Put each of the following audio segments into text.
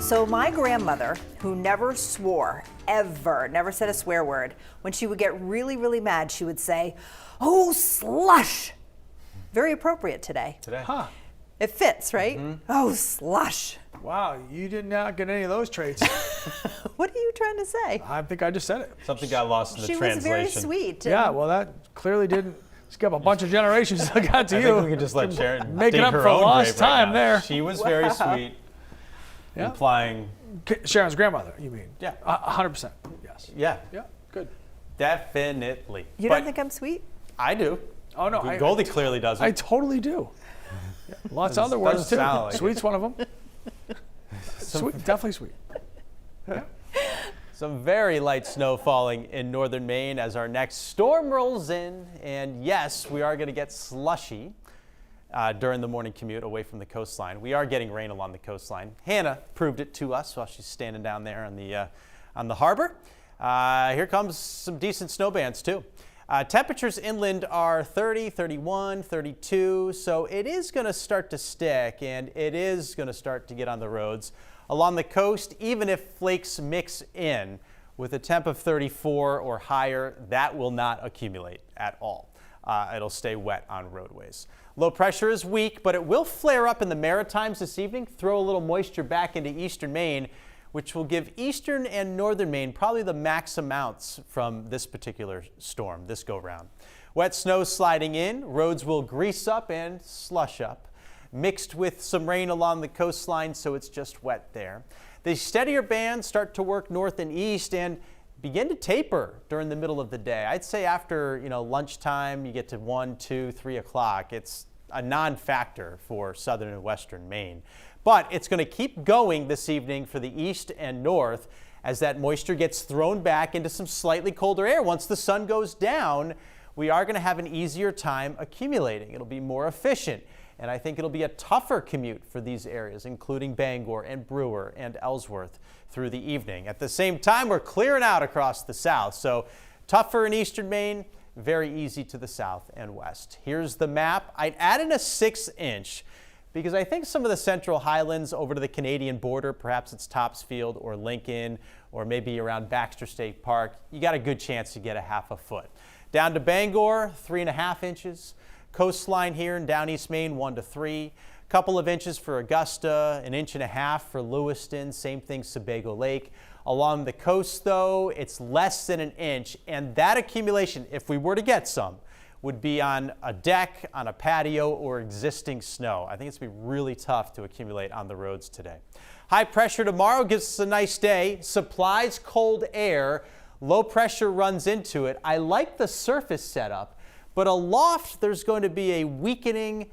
So my grandmother, who never swore, ever, never said a swear word, when she would get really, really mad, she would say, "Oh, slush." Very appropriate today. Huh. It fits, right? Oh, slush. Wow, you did not get any of those traits. What are you trying to say? I think I just said it. Something got lost in the She was translation. very sweet. Yeah, well, that clearly didn't skip a bunch of generations that got to I you. think we could just let Sharon Make it dig up her for own lost grave right time now. there. She was very sweet, Yeah. implying, Sharon's grandmother, you mean? Yeah. 100%. Yes. yeah, Yeah, good. definitely. You But don't think I'm sweet? I do. Oh, no. Goldie clearly doesn't. I totally do. Yeah, lots of other words, doesn't too. sound like it. Sweet's one of them. Sweet, definitely sweet. Some very light snow falling in northern Maine as our next storm rolls in. And yes, we are going to get slushy during the morning commute away from the coastline. We are getting rain along the coastline. Hannah proved it to us while she's standing down there on the harbor. Here comes some decent snow bands too. Temperatures inland are 30, 31, 32, so it is going to start to stick and it is going to start to get on the roads. Along the coast, even if flakes mix in with a temp of 34 or higher, that will not accumulate at all. It'll stay wet on roadways. Low pressure is weak, but it will flare up in the Maritimes this evening, throw a little moisture back into eastern Maine, which will give eastern and northern Maine probably the max amounts from this particular storm this go round. Wet snow sliding in, roads will grease up and slush up, mixed with some rain along the coastline, so it's just wet there. The steadier bands start to work north and east and begin to taper during the middle of the day. I'd say after lunchtime, you get to 1, 2, 3 o'clock. It's a non-factor for southern and western Maine. But it's going to keep going this evening for the east and north as that moisture gets thrown back into some slightly colder air. Once the sun goes down, we are going to have an easier time accumulating. It'll be more efficient. And I think it'll be a tougher commute for these areas, including Bangor and Brewer and Ellsworth through the evening. At the same time, we're clearing out across the south. So tougher in eastern Maine, very easy to the south and west. Here's the map. I'd add in a 6-inch because I think some of the central highlands over to the Canadian border, perhaps it's Topsfield or Lincoln or maybe around Baxter State Park, you got a good chance to get a half a foot. Down to Bangor, 3.5 inches. Coastline here in down East Maine, 1 to 3. Couple of inches for Augusta, 1.5 inches for Lewiston, same thing Sebago Lake. Along the coast, though, it's less than 1 inch, and that accumulation, if we were to get some, would be on a deck, on a patio, or existing snow. I think it's going to be really tough to accumulate on the roads today. High pressure tomorrow gives us a nice day. Supplies cold air. Low pressure runs into it. I like the surface setup, but aloft there's going to be a weakening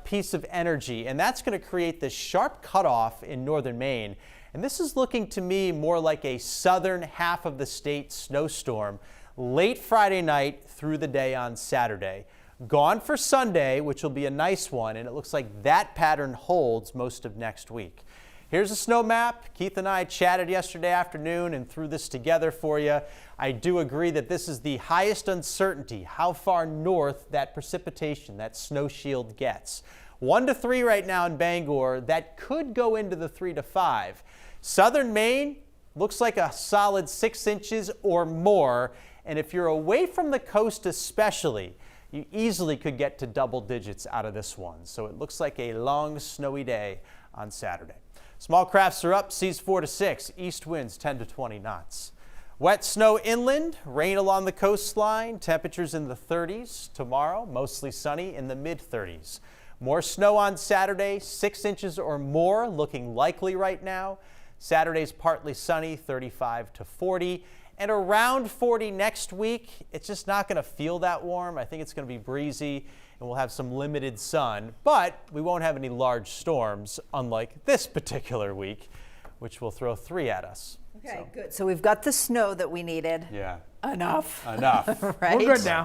piece of energy, and that's going to create this sharp cutoff in northern Maine. And this is looking to me more like a southern half of the state snowstorm late Friday night through the day on Saturday. Gone for Sunday, which will be a nice one, and it looks like that pattern holds most of next week. Here's a snow map. Keith and I chatted yesterday afternoon and threw this together for you. I do agree that this is the highest uncertainty, how far north that precipitation, that snow shield gets. 1 to 3 right now in Bangor. That could go into the 3 to 5. Southern Maine looks like a solid 6 inches or more. And if you're away from the coast especially, you easily could get to double digits out of this one. So it looks like a long snowy day on Saturday. Small crafts are up, seas 4 to 6, east winds 10 to 20 knots. Wet snow inland, rain along the coastline, temperatures in the 30s. Tomorrow, mostly sunny in the mid-30s. More snow on Saturday, 6 inches or more looking likely right now. Saturday's partly sunny, 35 to 40. And around 40 next week. It's just not going to feel that warm. I think it's going to be breezy and we'll have some limited sun, but we won't have any large storms, unlike this particular week, which will throw 3 at us. Okay, good. So we've got the snow that we needed. Yeah. Enough. Enough. Right? We're good now.